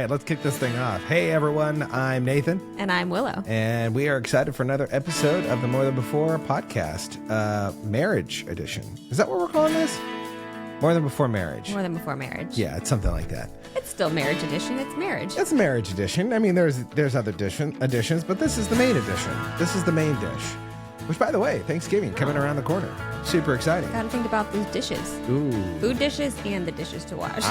right, let's kick this thing off. Hey, everyone. I'm Nathan. And I'm Willow. And we are excited for another episode of the More Than Before podcast, Marriage Edition. Is that what we're calling this? More Than Before Marriage. More Than Before Marriage. Yeah, it's something like that. It's still Marriage Edition. It's marriage. It's Marriage Edition. I mean, there's other editions, but this is the main edition. This is the main dish. Which, by the way, Thanksgiving coming around the corner. Super exciting. Gotta think about those dishes. Ooh. Food dishes and the dishes to wash.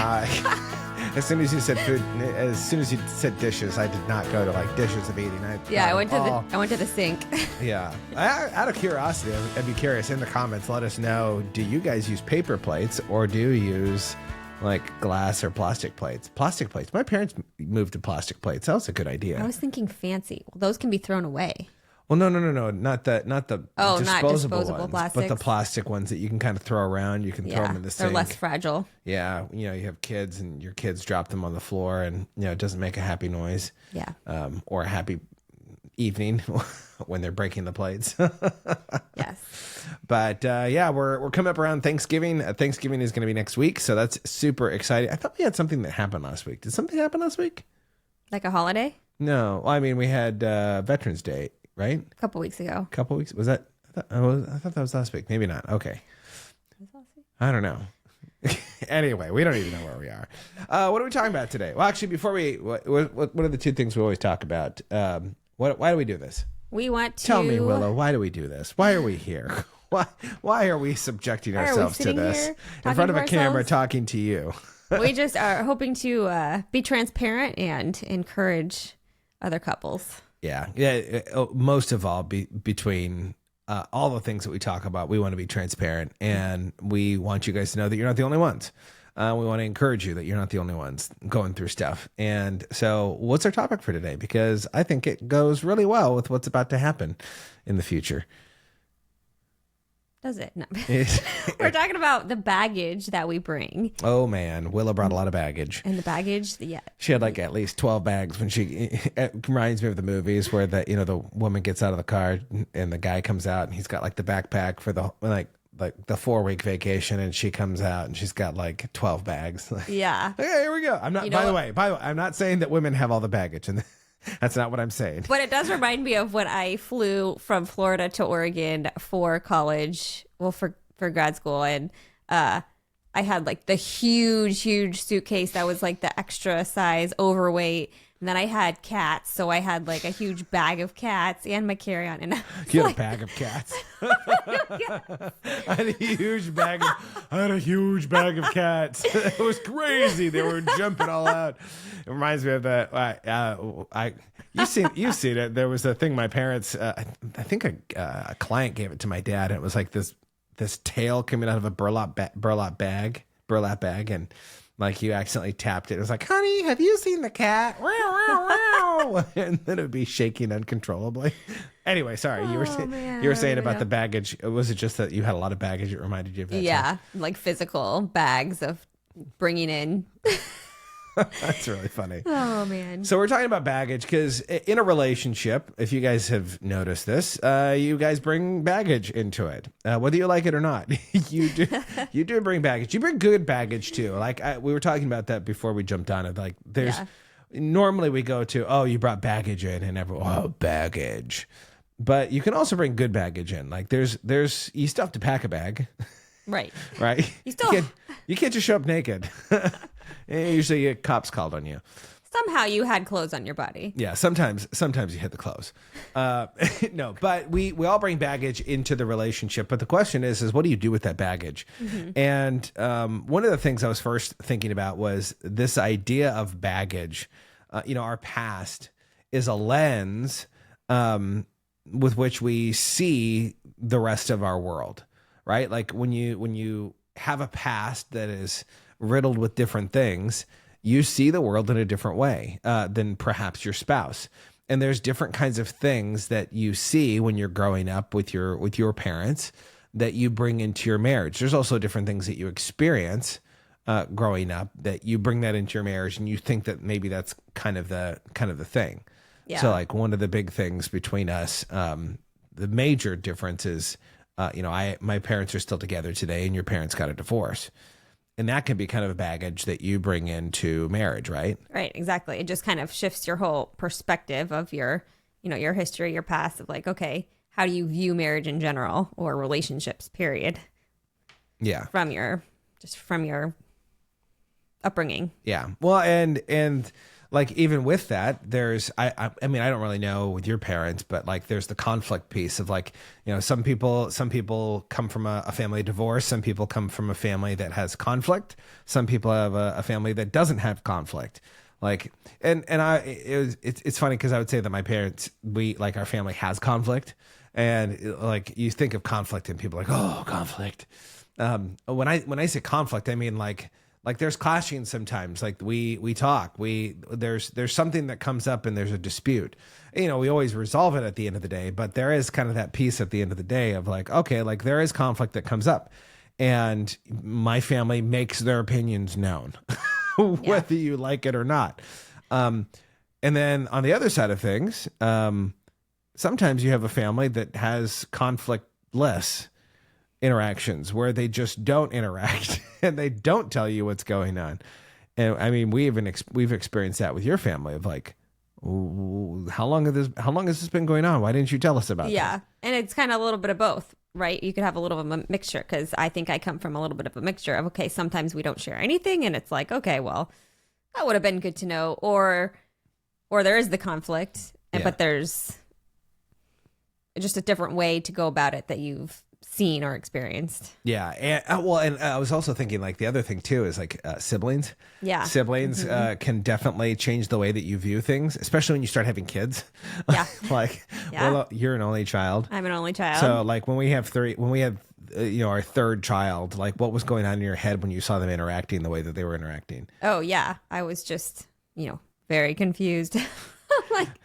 As soon as you said food, as soon as you said dishes, I did not go to like dishes of eating. I went to the sink. Yeah. Out of curiosity, I'd be curious in the comments. Let us know: do you guys use paper plates or do you use like glass or plastic plates? Plastic plates. My parents moved to plastic plates. That was a good idea. I was thinking fancy. Well, those can be thrown away. Well, no, not the disposable ones, plastics. but the plastic ones that you can kind of throw around. You can throw them in the sink. They're less fragile. Yeah, you have kids and your kids drop them on the floor, and it doesn't make a happy noise. Yeah. Or a happy evening when they're breaking the plates. Yes. But we're coming up around Thanksgiving. Thanksgiving is going to be next week, so that's super exciting. I thought we had something that happened last week. Did something happen last week? Like a holiday? No, I mean we had Veterans Day. Right? A couple weeks ago. A couple weeks? Was that? I thought that was last week. Maybe not. Okay. I don't know. Anyway, we don't even know where we are. What are we talking about today? Well, actually, before what are the two things we always talk about? Why do we do this? We want to... Tell me, Willow, why do we do this? Why are we here? Why are we subjecting ourselves to this? In front of a camera talking to you. We just are hoping to be transparent and encourage other couples. Yeah. Most of all, between all the things that we talk about, we want to be transparent, and we want you guys to know that you're not the only ones. We want to encourage you that you're not the only ones going through stuff. And so, what's our topic for today? Because I think it goes really well with what's about to happen in the future. Does it? No. We're talking about the baggage that we bring. Oh, man. Willow brought a lot of baggage. And the baggage, yeah. She had like at least 12 bags when it reminds me of the movies where the woman gets out of the car and the guy comes out and he's got like the backpack for the like the 4-week vacation, and she comes out and she's got like 12 bags. Yeah. Okay, here we go. I'm not, by the way, I'm not saying that women have all the baggage, and that's not what I'm saying. But it does remind me of when I flew from Florida to Oregon for college, for grad school. And I had like the huge suitcase that was like the extra size overweight. And then I had cats. So I had like a huge bag of cats and my carry-on. And you had a bag of cats. I had a huge bag of cats. It was crazy. They were jumping all out. It reminds me of that. You've seen it. There was a thing my parents, I think a client gave it to my dad. And it was like this tail coming out of a burlap bag. And like you accidentally tapped it. It was like, honey, have you seen the cat? Wow, wow, wow. And then it would be shaking uncontrollably. Anyway, sorry. You were saying about the baggage. Was it just that you had a lot of baggage? It reminded you of that? Yeah, like physical bags of bringing in. That's really funny. Oh, man. So we're talking about baggage because in a relationship, if you guys have noticed this, you guys bring baggage into it, whether you like it or not. You do bring baggage. You bring good baggage too. Like we were talking about that before we jumped on it. Like normally we go to, oh, you brought baggage in, and everyone, baggage. But you can also bring good baggage in. Like you still have to pack a bag. Right. Right. You can't just show up naked. Usually you get cops called on you. Somehow you had clothes on your body. Yeah, sometimes you hit the clothes. No, but we all bring baggage into the relationship. But the question is what do you do with that baggage? Mm-hmm. And one of the things I was first thinking about was this idea of baggage. Our past is a lens with which we see the rest of our world, right? Like when you have a past that is riddled with different things, you see the world in a different way than perhaps your spouse. And there's different kinds of things that you see when you're growing up with your parents that you bring into your marriage. There's also different things that you experience growing up that you bring that into your marriage, and you think that maybe that's kind of the thing. Yeah. So like one of the big things between us, the major difference is, my parents are still together today, and your parents got a divorce. And that can be kind of a baggage that you bring into marriage, right? Right, exactly. It just kind of shifts your whole perspective of your, your history, your past of like, okay, how do you view marriage in general or relationships, period? Yeah. From your upbringing. Yeah. Well, and like even with that, there's I mean I don't really know with your parents, but like there's the conflict piece of like, some people come from a family of divorce, some people come from a family that has conflict, some people have a family that doesn't have conflict. Like it's funny because I would say that my parents, our family has conflict, and like you think of conflict and people are like, oh, conflict. When I say conflict, I mean like there's clashing sometimes. Like we talk, there's something that comes up and there's a dispute. We always resolve it at the end of the day, but there is kind of that piece at the end of the day of like, okay, like there is conflict that comes up, and my family makes their opinions known, whether you like it or not. And then on the other side of things, sometimes you have a family that has conflict-less interactions where they just don't interact and they don't tell you what's going on. And I mean, we've experienced that with your family of like, how long has this been going on? Why didn't you tell us about Yeah. this? And it's kind of a little bit of both, right? You could have a little of a mixture, because I think I come from a little bit of a mixture of, okay, sometimes we don't share anything and it's like, okay, well, that would have been good to know, or there is the conflict, but there's just a different way to go about it that you've seen or experienced. Yeah. And I was also thinking like the other thing too is like siblings. Yeah. Siblings can definitely change the way that you view things, especially when you start having kids. Yeah. Well, you're an only child. I'm an only child. So like when we have our third child, like what was going on in your head when you saw them interacting the way that they were interacting? Oh yeah. I was just, very confused.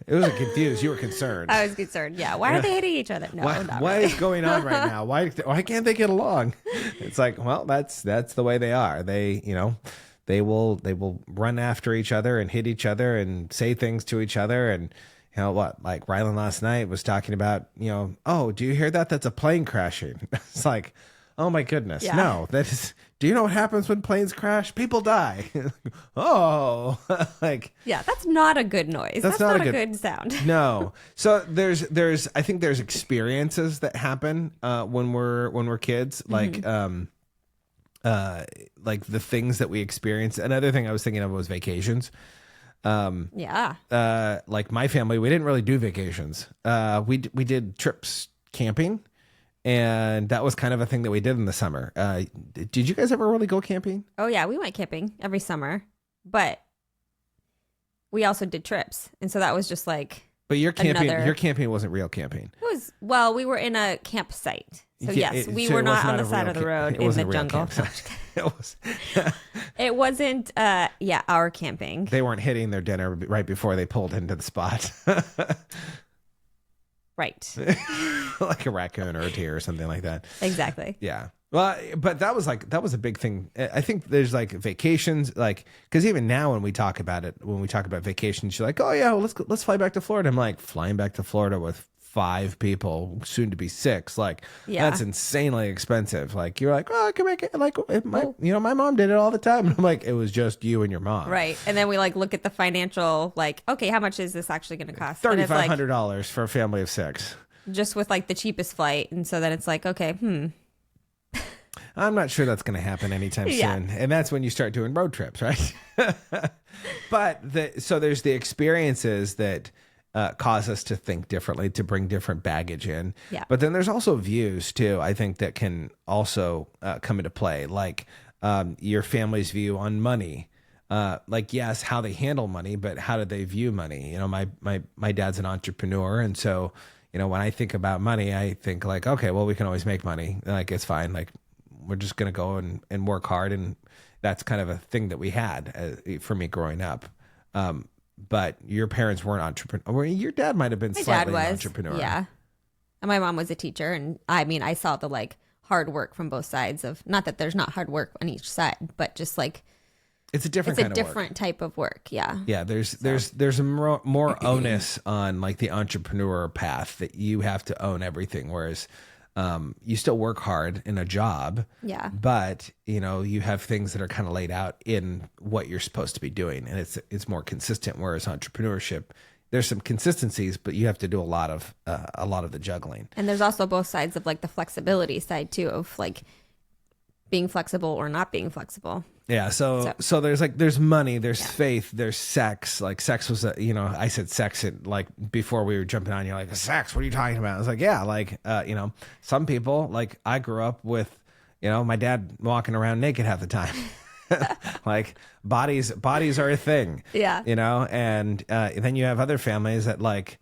It wasn't confused. You were concerned. I was concerned. Yeah. Why are they hitting each other? No, not what really. is going on right now? Why can't they get along? It's like, well, that's the way they are. They will run after each other and hit each other and say things to each other. And what? Like Rylan last night was talking about, oh, do you hear that? That's a plane crashing. It's like, oh my goodness. Yeah. No, that is. Do you know what happens when planes crash? People die. Oh, like yeah, that's not a good noise. That's not a good sound. No. So I think there's experiences that happen when we're kids, like like the things that we experience. Another thing I was thinking of was vacations. Like my family, we didn't really do vacations. We did trips camping. And that was kind of a thing that we did in the summer. Did you guys ever really go camping? Oh, yeah. We went camping every summer. But we also did trips. And so that was just like. But your camping wasn't real camping. It was, well, we were in a campsite. So, yes, we were not on the side of the road in the jungle. It was. It wasn't, our camping. They weren't hitting their dinner right before they pulled into the spot. Right. Like a raccoon or a deer or something like that. Exactly. Yeah. Well, but that was a big thing. I think there's like vacations, like, because even now when we talk about vacations, you're like, oh yeah, well, let's fly back to Florida. I'm like, flying back to Florida with 5 people, soon to be 6. Like, that's insanely expensive. Like, you're like, oh, I can make it. Like, my mom did it all the time. And I'm like, it was just you and your mom. Right. And then we like look at the financial, like, okay, how much is this actually going to cost? $3,500 for a family of 6. Just with like the cheapest flight. And so then it's like, okay, I'm not sure that's going to happen anytime soon. And that's when you start doing road trips, right? But so there's the experiences that cause us to think differently, to bring different baggage in. Yeah. But then there's also views too, I think, that can also come into play, like your family's view on money. Like, yes, how they handle money, but how do they view money? My dad's an entrepreneur. And so, when I think about money, I think like, okay, well, we can always make money. Like, it's fine. Like, we're just going to go and work hard. And that's kind of a thing that we had for me growing up. But your parents weren't entrepreneurs. Your dad might have been slightly an entrepreneur. Yeah. And my mom was a teacher. And I mean, I saw the like hard work from both sides of, not that there's not hard work on each side, but just like, it's a different type of work. Yeah. Yeah. There's a more onus on like the entrepreneur path that you have to own everything. Whereas You still work hard in a job, Yeah. but you have things that are kind of laid out in what you're supposed to be doing, and it's more consistent. Whereas entrepreneurship, there's some consistencies, but you have to do a lot of the juggling. And there's also both sides of like the flexibility side too, of like being flexible or not being flexible. Yeah. So there's money, there's faith, there's sex. Like sex was, I said sex like before we were jumping on, you're like, sex, what are you talking about? I was like, yeah, like, some people, like I grew up with, my dad walking around naked half the time. Like bodies are a thing. Yeah. And then you have other families that like,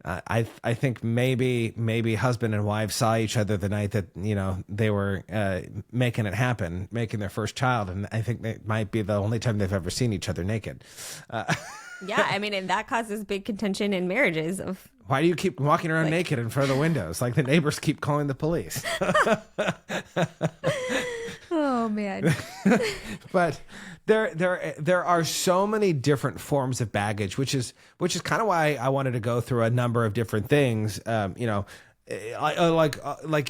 I think maybe husband and wife saw each other the night that they were making it happen, making their first child, and I think that might be the only time they've ever seen each other naked. Yeah, I mean, and that causes big contention in marriages. Of why do you keep walking around naked in front of the windows? Like the neighbors keep calling the police. Oh man. But there are so many different forms of baggage, which is kind of why I wanted to go through a number of different things. Like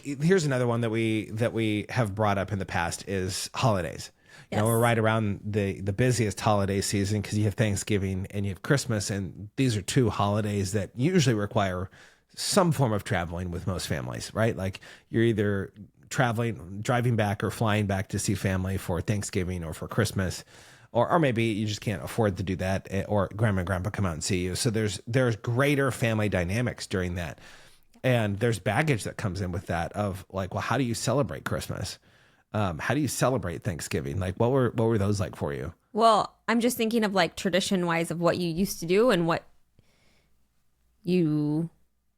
here's another one that we have brought up in the past is holidays. Yes. We're right around the busiest holiday season because you have Thanksgiving and you have Christmas, and these are two holidays that usually require some form of traveling with most families, right? Like you're either driving back or flying back to see family for Thanksgiving or for Christmas, or maybe you just can't afford to do that, or grandma and grandpa come out and see you. So there's greater family dynamics during that. And there's baggage that comes in with that of like, well, how do you celebrate Christmas? How do you celebrate Thanksgiving? Like what were those like for you? Well, I'm just thinking of like tradition wise of what you used to do and what you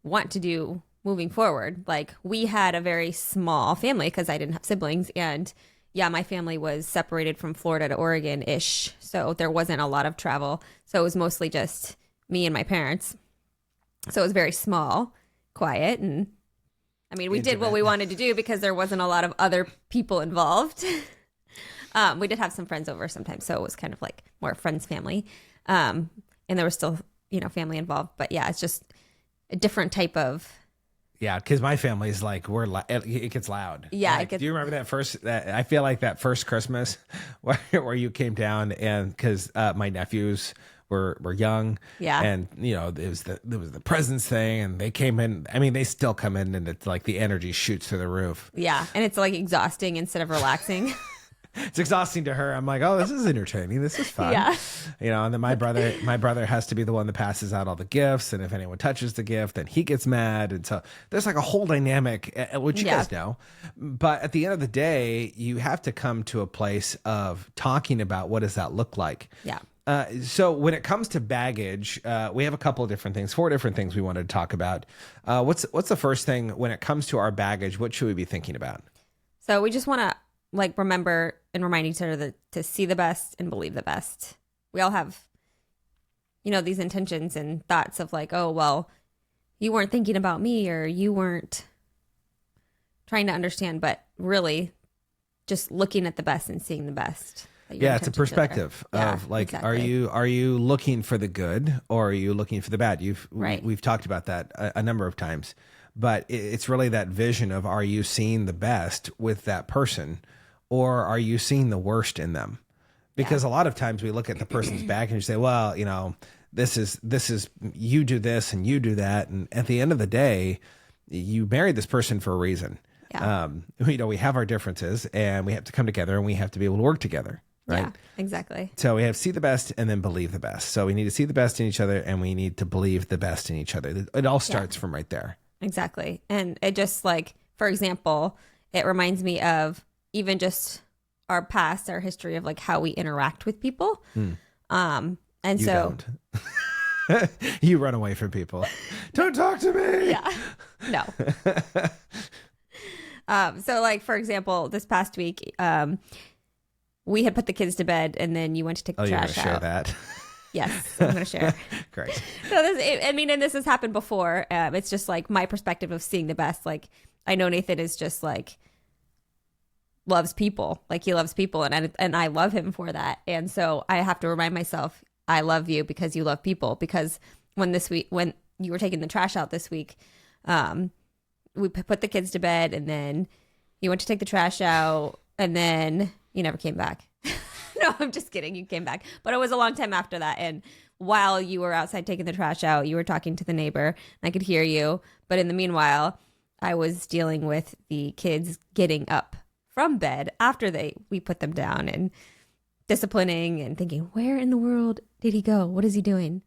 want to do moving forward. Like we had a very small family because I didn't have siblings, and yeah, my family was separated from Florida to Oregon-ish, so there wasn't a lot of travel. So it was mostly just me and my parents. So it was very small, quiet, and I mean, we did what we wanted to do because there wasn't a lot of other people involved. We did have some friends over sometimes, so it was kind of like more friends, family, and there was still family involved. But yeah, it's just a different type of. Yeah, because my family's like it gets loud. Yeah, like, do you remember that first? I feel like that first Christmas where you came down, and because my nephews were young, yeah, and there was the presents thing, and they came in. I mean, they still come in, and it's like the energy shoots through the roof. Yeah, and it's like exhausting instead of relaxing. It's exhausting to her. I'm like, oh, this is entertaining. This is fun. Yeah. And then my brother has to be the one that passes out all the gifts. And if anyone touches the gift, then he gets mad. And so there's like a whole dynamic, which you guys know. But at the end of the day, you have to come to a place of talking about what does that look like. Yeah. So when it comes to baggage, we have a couple of different things, 4 different things we wanted to talk about. What's the first thing when it comes to our baggage? What should we be thinking about? So we just want to like remember and remind each other to see the best and believe the best. We all have, these intentions and thoughts of like, oh, well, you weren't thinking about me or you weren't trying to understand, but really just looking at the best and seeing the best. Yeah, it's a perspective of like, exactly. Are you looking for the good or are you looking for the bad? We've talked about that a number of times, but it's really that vision of, are you seeing the best with that person? Or are you seeing the worst in them? Because a lot of times we look at the person's back and you say, well, this is you do this and you do that. And at the end of the day, you married this person for a reason. Yeah. We have our differences and we have to come together and we have to be able to work together. Right. Yeah, exactly. So we have see the best and then believe the best. So we need to see the best in each other and we need to believe the best in each other. It all starts from right there. Exactly. And it just like, for example, it reminds me of even just our past, our history of like how we interact with people. And you so don't. You run away from people. Don't talk to me. Yeah. No. So like, for example, this past week, we had put the kids to bed and then you went to take the trash out. Share that. Yes, I'm going to share. Great. So and this has happened before. It's just like my perspective of seeing the best. Like I know Nathan is just like, loves people, like he loves people, and I love him for that. And so I have to remind myself, I love you because you love people. Because when you were taking the trash out this week, we put the kids to bed, and then you went to take the trash out, and then you never came back. No, I'm just kidding. You came back. But it was a long time after that. And while you were outside taking the trash out, you were talking to the neighbor. And I could hear you. But in the meanwhile, I was dealing with the kids getting up from bed after we put them down and disciplining and thinking, where in the world did he go? What is he doing?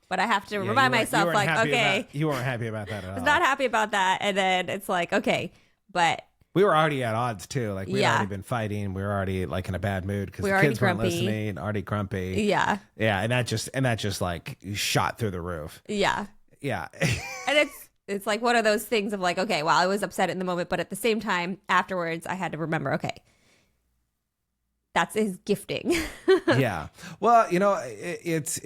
But I have to remind myself, like, okay. You weren't happy about that at all. I was not happy about that. And then it's like, okay, but we were already at odds too. Like we'd already been fighting. We were already like in a bad mood because the kids weren't listening. Already grumpy. Yeah. Yeah, and that just like shot through the roof. Yeah. Yeah. And it's like one of those things of like, okay, well, I was upset in the moment, but at the same time, afterwards, I had to remember, okay, that's his gifting. Yeah. Well, it's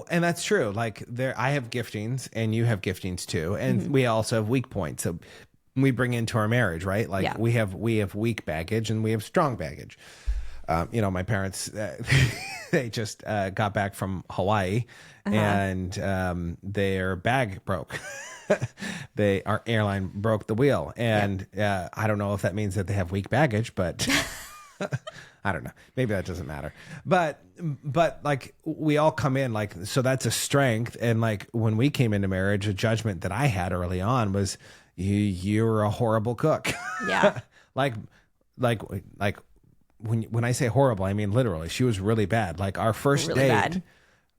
and that's true. Like I have giftings and you have giftings too, and we also have weak points. So we bring into our marriage, right? Like we have weak baggage and we have strong baggage. My parents, they just got back from Hawaii and their bag broke. Our airline broke the wheel. And I don't know if that means that they have weak baggage, but I don't know. Maybe that doesn't matter. But like we all come in like, so that's a strength. And like when we came into marriage, a judgment that I had early on was, you're a horrible cook. Yeah. like when I say horrible, I mean literally. She was really bad. Like our first really date. Bad.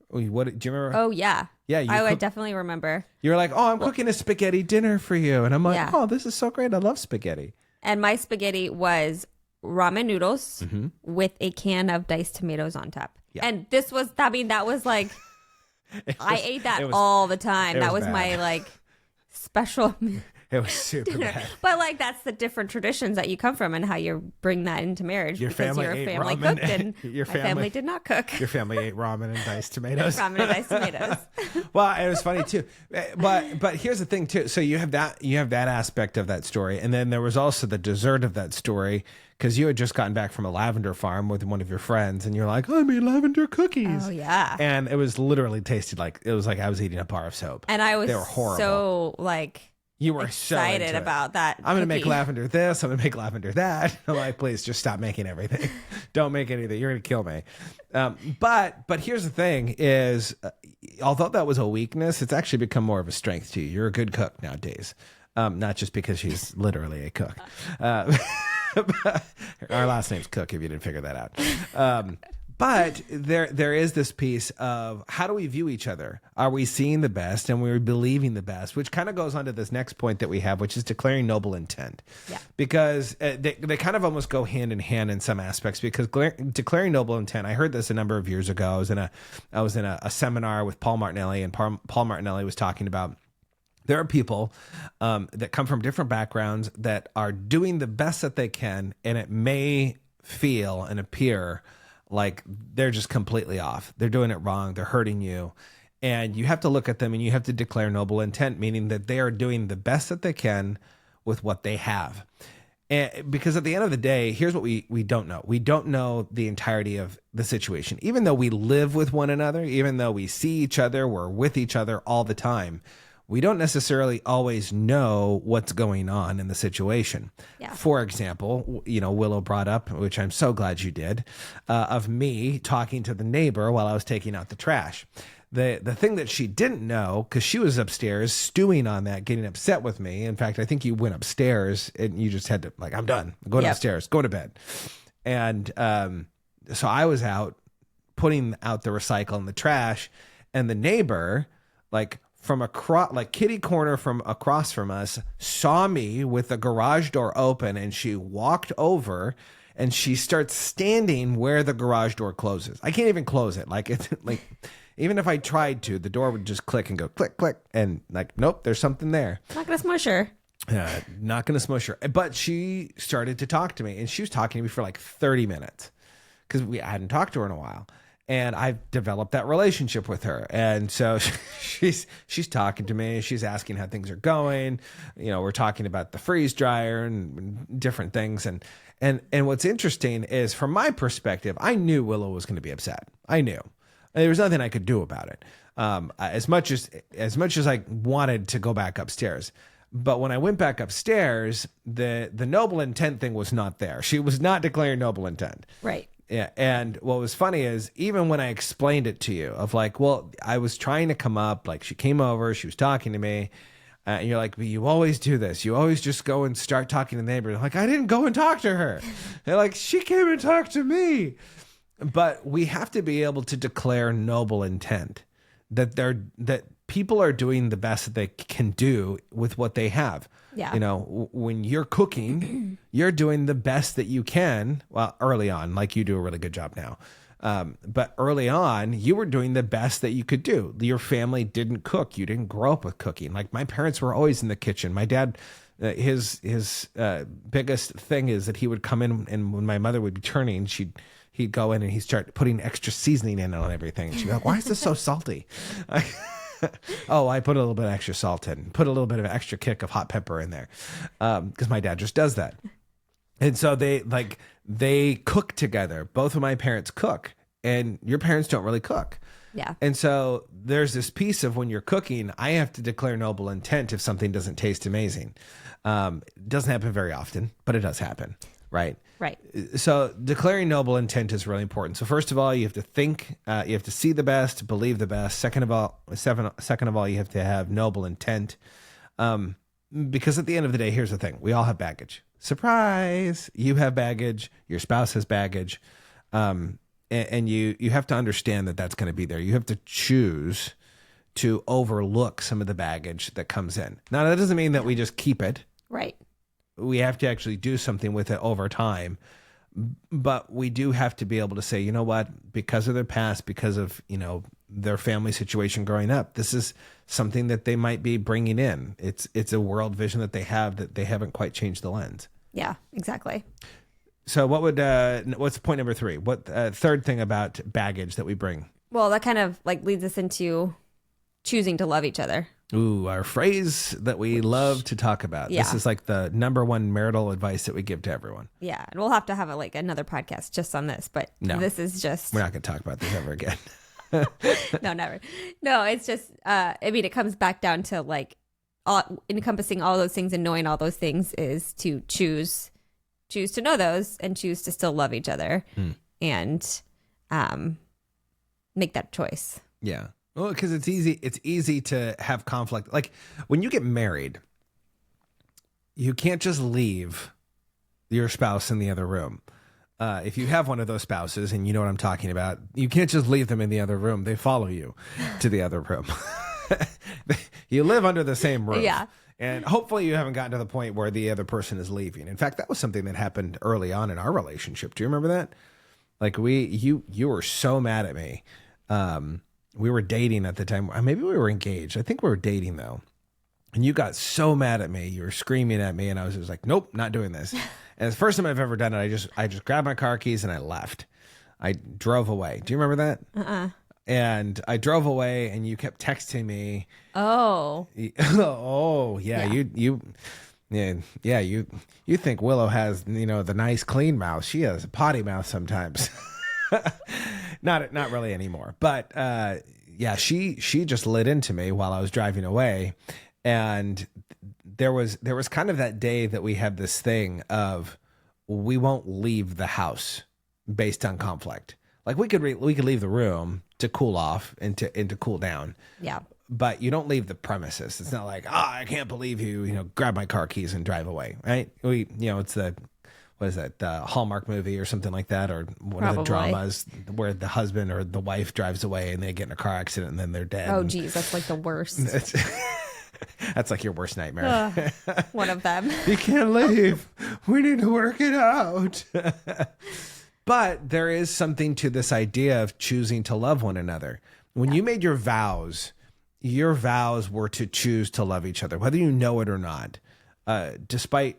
What do you remember? Oh yeah. Yeah, I definitely remember. You were like, "Oh, I'm cooking a spaghetti dinner for you," and I'm like, "Oh, this is so great! I love spaghetti." And my spaghetti was ramen noodles with a can of diced tomatoes on top. Yeah. And this was, that was like, I ate that all the time. That was my like special. It was super bad. But like that's the different traditions that you come from and how you bring that into marriage. Your because family your ate family ramen cooked and your family did not cook. Your family ate ramen and diced tomatoes. Ramen and diced tomatoes. Well, it was funny too. But here's the thing too. So you have that aspect of that story, and then there was also the dessert of that story because you had just gotten back from a lavender farm with one of your friends, and you're like, "I made lavender cookies." Oh yeah. And it was literally tasted like I was eating a bar of soap. And I was they were horrible. So like. You were excited about that. I'm going to make lavender this. I'm going to make lavender that. I'm like, please just stop making everything. Don't make anything. You're going to kill me. But here's the thing is, although that was a weakness, it's actually become more of a strength to you. You're a good cook nowadays. Not just because she's literally a cook. Our last name's Cook, if you didn't figure that out. But there is this piece of how do we view each other? Are we seeing the best and we're believing the best? Which kind of goes on to this next point that we have, which is declaring noble intent. Yeah. Because they kind of almost go hand in hand in some aspects. Because declaring noble intent, I heard this a number of years ago. I was in a seminar with Paul Martinelli, and Paul Martinelli was talking about there are people that come from different backgrounds that are doing the best that they can, and it may feel and appear like they're just completely off. They're doing it wrong. They're hurting you. And you have to look at them and you have to declare noble intent, meaning that they are doing the best that they can with what they have. And because at the end of the day, here's what we don't know. We don't know the entirety of the situation. Even though we live with one another, even though we see each other, we're with each other all the time, we don't necessarily always know what's going on in the situation. Yeah. For example, Willow brought up, which I'm so glad you did, of me talking to the neighbor while I was taking out the trash. The thing that she didn't know, because she was upstairs stewing on that, getting upset with me. In fact, I think you went upstairs and you just had to, like, I'm done. I'm going upstairs. Go to bed. And so I was out putting out the recycle and the trash, and the neighbor, like, from kitty corner from across from us, saw me with the garage door open, and she walked over and she starts standing where the garage door closes. I can't even close it. Like it's like, even if I tried to, the door would just click and go click, click. And like, nope, there's something there. Not going to smush her. Not going to smush her. But she started to talk to me, and she was talking to me for like 30 minutes because I hadn't talked to her in a while. And I've developed that relationship with her. And so she's talking to me. She's asking how things are going. We're talking about the freeze dryer and different things. And what's interesting is, from my perspective, I knew Willow was going to be upset. I knew. There was nothing I could do about it. As much as I wanted to go back upstairs, But when I went back upstairs, the noble intent thing was not there. She was not declaring noble intent. Right. Yeah. And what was funny is even when I explained it to you of like, well, I was trying to come up, like she came over, she was talking to me. And you're like, but you always do this. You always just go and start talking to the neighbor. I'm like, I didn't go and talk to her. They're like, she came and talked to me. But we have to be able to declare noble intent that people are doing the best that they can do with what they have. Yeah. You know, when you're cooking, you're doing the best that you can. Well, early on, like you do a really good job now. But early on, you were doing the best that you could do. Your family didn't cook. You didn't grow up with cooking. Like my parents were always in the kitchen. My dad, his biggest thing is that he would come in, and when my mother would be turning, he'd go in and he'd start putting extra seasoning in on everything. And she'd be like, why is this so salty? Oh, I put a little bit of extra salt in, put a little bit of extra kick of hot pepper in there. Because my dad just does that. And so they cook together. Both of my parents cook, and your parents don't really cook. Yeah. And so there's this piece of when you're cooking, I have to declare noble intent if something doesn't taste amazing. It doesn't happen very often, but it does happen. Right. Right. So declaring noble intent is really important. So first of all, you have to think, you have to see the best, believe the best. Second of all, you have to have noble intent. Because at the end of the day, here's the thing. We all have baggage. Surprise. You have baggage. Your spouse has baggage. And you have to understand that that's going to be there. You have to choose to overlook some of the baggage that comes in. Now, that doesn't mean that we just keep it. Right. We have to actually do something with it over time. But we do have to be able to say, you know what, because of their past, because of, their family situation growing up, this is something that they might be bringing in. It's a world vision that they have that they haven't quite changed the lens. Yeah, exactly. So what's point number 3? What third thing about baggage that we bring? Well, that kind of leads us into choosing to love each other. Ooh, our phrase that we love to talk about. Yeah. This is like the number one marital advice that we give to everyone. Yeah. And we'll have to have another podcast just on this, but this is just... We're not going to talk about this ever again. No, never. No, it's just, it comes back down to encompassing all those things and knowing all those things is to choose to know those and choose to still love each other and make that choice. Yeah. Well, because it's easy to have conflict. Like when you get married, you can't just leave your spouse in the other room. If you have one of those spouses and you know what I'm talking about, you can't just leave them in the other room. They follow you to the other room. You live under the same roof. Yeah. And hopefully you haven't gotten to the point where the other person is leaving. In fact, that was something that happened early on in our relationship. Do you remember that? Like you were so mad at me. We were dating at the time. Maybe we were engaged. I think we were dating though. And you got so mad at me. You were screaming at me and I was just like, nope, not doing this. And it's the first time I've ever done it. I just grabbed my car keys and I left. I drove away. Do you remember that? And I drove away and you kept texting me. Oh. Oh, yeah. You think Willow has, the nice clean mouth. She has a potty mouth sometimes. Not really anymore. But she just lit into me while I was driving away. And there was kind of that day that we had this thing of we won't leave the house based on conflict. Like we could leave the room to cool off and to cool down. Yeah. But you don't leave the premises. It's not like, I can't believe you, grab my car keys and drive away. Right. It's what is that? The Hallmark movie or something like that, or one of the dramas where the husband or the wife drives away and they get in a car accident and then they're dead. Oh, geez, that's like the worst. That's like your worst nightmare. One of them. You can't leave. We need to work it out. But there is something to this idea of choosing to love one another. When you made your vows were to choose to love each other, whether you know it or not. Despite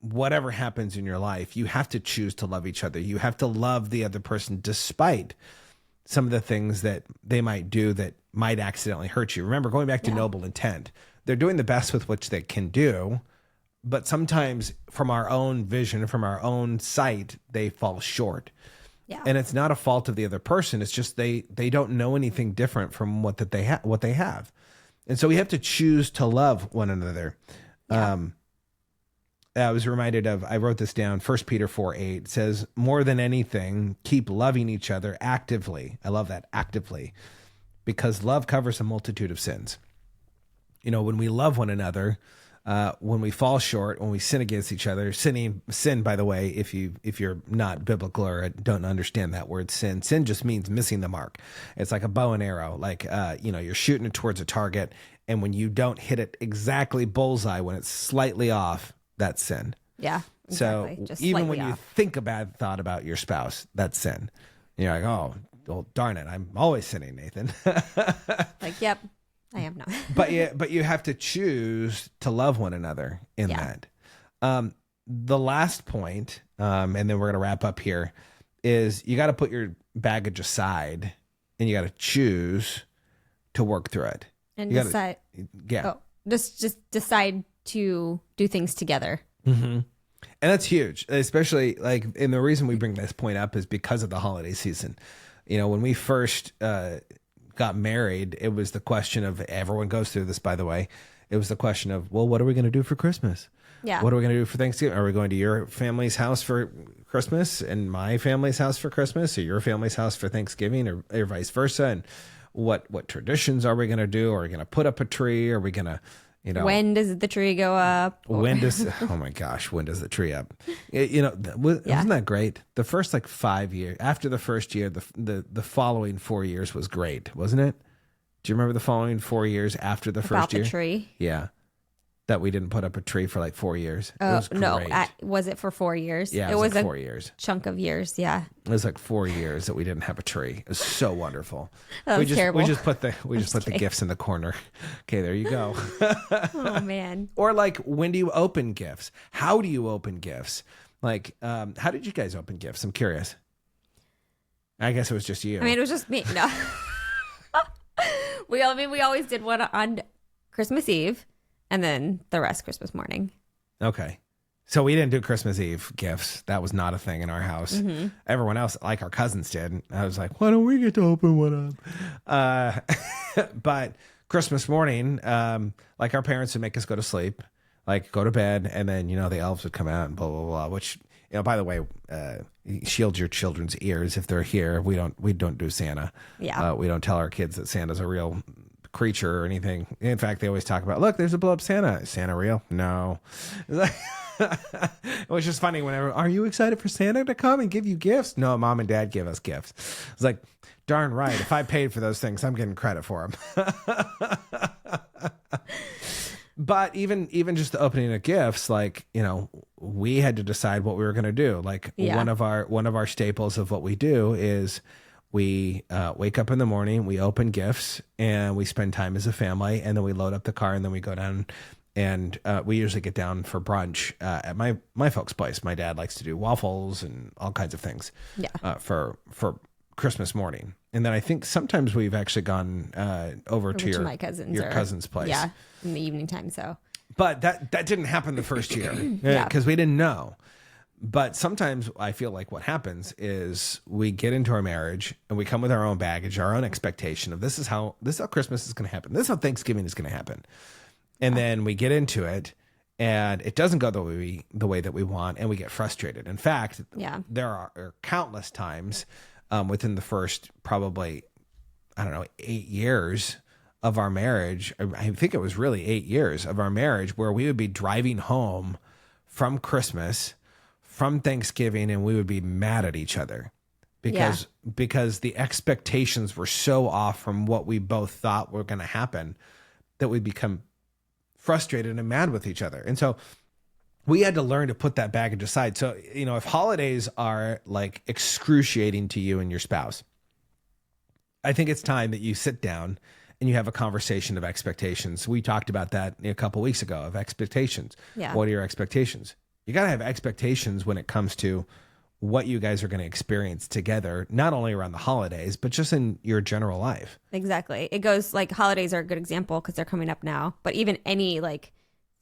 whatever happens in your life, you have to choose to love each other. You have to love the other person despite some of the things that they might do that might accidentally hurt you. Remember, going back to noble intent, they're doing the best with which they can do, but sometimes from our own vision, from our own sight, they fall short. Yeah. And it's not a fault of the other person. It's just they don't know anything different from what they have. And so we have to choose to love one another. I was reminded of, I wrote this down, 1 Peter 4:8 says, more than anything, keep loving each other actively. I love that, actively, because love covers a multitude of sins. You know, when we love one another, when we fall short, when we sin against each other, sin, by the way, if you're not biblical or don't understand that word sin just means missing the mark. It's like a bow and arrow, like, you're shooting it towards a target. And when you don't hit it exactly bullseye, when it's slightly off, that's sin. Yeah. Exactly. So just even when off. you think a bad thought about your spouse, that's sin. And you're like, oh, well, darn it, I'm always sinning, Nathan. Like, yep, I am not. but you have to choose to love one another in that. The last point, and then we're going to wrap up here, is you got to put your baggage aside and you got to choose to work through it. And you decide. Yeah. Oh, just decide to do things together. Mm-hmm. And that's huge, especially and the reason we bring this point up is because of the holiday season. You know, when we first got married, it was the question of, everyone goes through this, by the way. It was the question of, well, what are we going to do for Christmas? Yeah. What are we going to do for Thanksgiving? Are we going to your family's house for Christmas and my family's house for Christmas, or your family's house for Thanksgiving, or vice versa? And what traditions are we going to do? Are we going to put up a tree? Are we going to, when does the tree go up? Oh my gosh, when does the tree up? Wasn't that great? The first 5 years, after the first year, the following 4 years was great, wasn't it? Do you remember the following 4 years after the first year? About the tree? Yeah. That we didn't put up a tree for 4 years. Oh, it was great. no. Was it for 4 years? Yeah, it was 4 years. Chunk of years, yeah. It was 4 years that we didn't have a tree. It was so wonderful. That was terrible. We just put the gifts in the corner. Okay, there you go. Oh, man. Or when do you open gifts? How do you open gifts? How did you guys open gifts? I'm curious. I guess it was just you. I mean, it was just me. No. We always did one on Christmas Eve. And then the rest Christmas morning. Okay. So we didn't do Christmas Eve gifts. That was not a thing in our house. Mm-hmm. Everyone else, like our cousins did. I was like, why don't we get to open one up? But Christmas morning, our parents would make us go to sleep, go to bed. And then, the elves would come out and blah, blah, blah, which, by the way, shield your children's ears if they're here. We don't do Santa. Yeah. We don't tell our kids that Santa's a real creature or anything. In fact, they always talk about, look, there's a blow up Santa. Is Santa real? No. It was just funny whenever, are you excited for Santa to come and give you gifts? No, Mom and Dad give us gifts. It's like, darn right. If I paid for those things, I'm getting credit for them. But even just the opening of gifts, we had to decide what we were going to do. One of our staples of what we do is we wake up in the morning, we open gifts, and we spend time as a family, and then we load up the car, and then we go down, and we usually get down for brunch at my folks' place. My dad likes to do waffles and all kinds of things for Christmas morning. And then I think sometimes we've actually gone over to my cousins, your cousin's place. Yeah, in the evening time. So, but that didn't happen the first year because we didn't know. But sometimes I feel like what happens is we get into our marriage and we come with our own baggage, our own expectation of this is how Christmas is going to happen. This is how Thanksgiving is going to happen. And then we get into it and it doesn't go the way that we want, and we get frustrated. In fact, there are countless times within the first probably, 8 years of our marriage. I think it was really 8 years of our marriage where we would be driving home from Christmas, from Thanksgiving, and we would be mad at each other because the expectations were so off from what we both thought were going to happen that we become frustrated and mad with each other. And so we had to learn to put that baggage aside. So, if holidays are excruciating to you and your spouse, I think it's time that you sit down and you have a conversation of expectations. We talked about that a couple weeks ago, of expectations. Yeah. What are your expectations? You got to have expectations when it comes to what you guys are going to experience together, not only around the holidays, but just in your general life. Exactly. It goes holidays are a good example because they're coming up now, but even any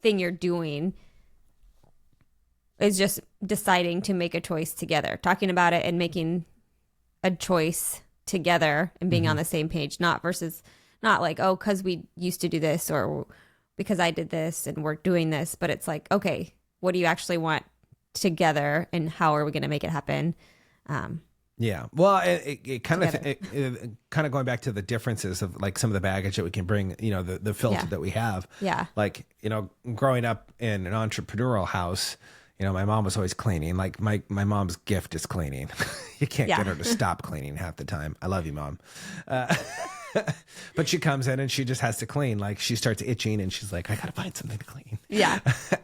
thing you're doing is just deciding to make a choice together, talking about it and making a choice together and being on the same page, not because we used to do this or because I did this and we're doing this, but it's like, okay, what do you actually want together and how are we going to make it happen? Yeah. Well, it kind of going back to the differences of like some of the baggage that we can bring, the filter that we have. Yeah. Like, growing up in an entrepreneurial house, my mom was always cleaning. Like my mom's gift is cleaning. You can't get her to stop cleaning half the time. I love you, Mom. But she comes in and she just has to clean. Like she starts itching and she's like, I got to find something to clean. Yeah.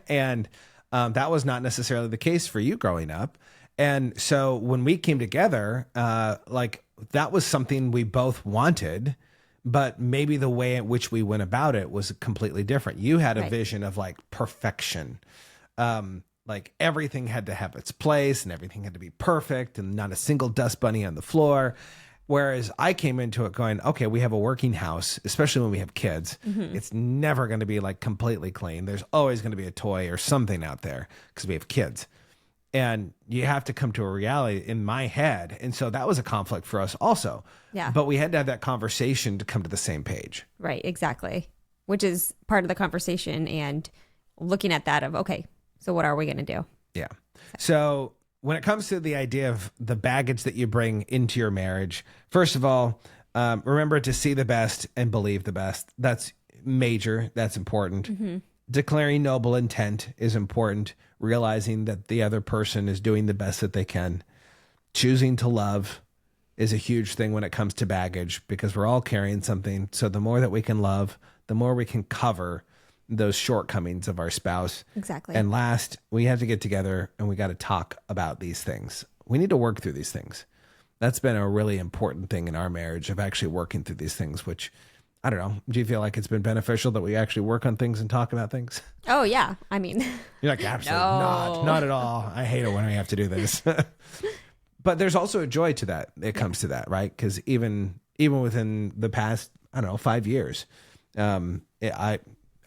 And that was not necessarily the case for you growing up. And so when we came together, like that was something we both wanted, but maybe the way in which we went about it was completely different. You had a vision of like perfection. Like everything had to have its place and everything had to be perfect and not a single dust bunny on the floor. Whereas I came into it going, okay, we have a working house, especially when we have kids. It's never going to be like completely clean. There's always going to be a toy or something out there because we have kids. And you have to come to a reality in my head. And so that was a conflict for us also. Yeah. But we had to have that conversation to come to the same page. Right, exactly. Which is part of the conversation and looking at that of, okay, so what are we going to do? Yeah. So when it comes to the idea of the baggage that you bring into your marriage, first of all, remember to see the best and believe the best. That's major. That's important. Declaring noble intent is important. Realizing that the other person is doing the best that they can. Choosing to love is a huge thing when it comes to baggage because we're all carrying something. So the more that we can love, the more we can cover those shortcomings of our spouse. Exactly. And last, we have to get together and we got to talk about these things. We need to work through these things. That's been a really important thing in our marriage of actually working through these things, which I don't know. Do you feel like it's been beneficial that we actually work on things and talk about things? Oh, yeah. I mean, you're like, absolutely not at all. I hate it when we have to do this. But there's also a joy to that. It comes to that, right? Because even within the past, 5 years, I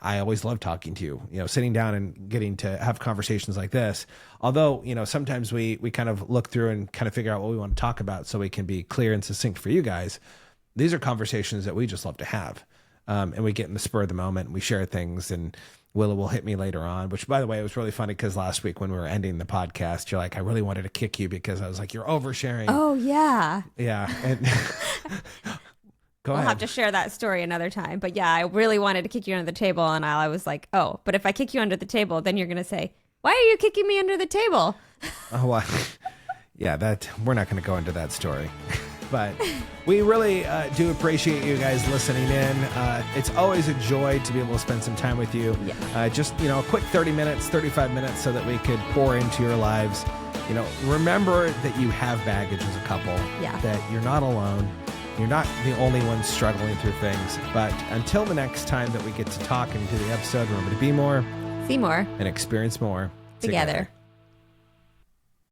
always love talking to you, sitting down and getting to have conversations like this. Although, sometimes we kind of look through and kind of figure out what we want to talk about so we can be clear and succinct for you guys. These are conversations that we just love to have. And we get in the spur of the moment and we share things, and Willow will hit me later on, which by the way, it was really funny because last week when we were ending the podcast, you're like, I really wanted to kick you because I was like, you're oversharing. Oh yeah. Yeah. And we'll have to share that story another time. But yeah, I really wanted to kick you under the table. And I was like, oh, but if I kick you under the table, then you're going to say, why are you kicking me under the table? Oh, well, yeah, we're not going to go into that story. But we really do appreciate you guys listening in. It's always a joy to be able to spend some time with you. Yeah. Just, a quick 30 minutes, 35 minutes so that we could pour into your lives. Remember that you have baggage as a couple. Yeah. That you're not alone. You're not the only one struggling through things. But until the next time that we get to talk and do the episode, remember to be more, see more, and experience more together.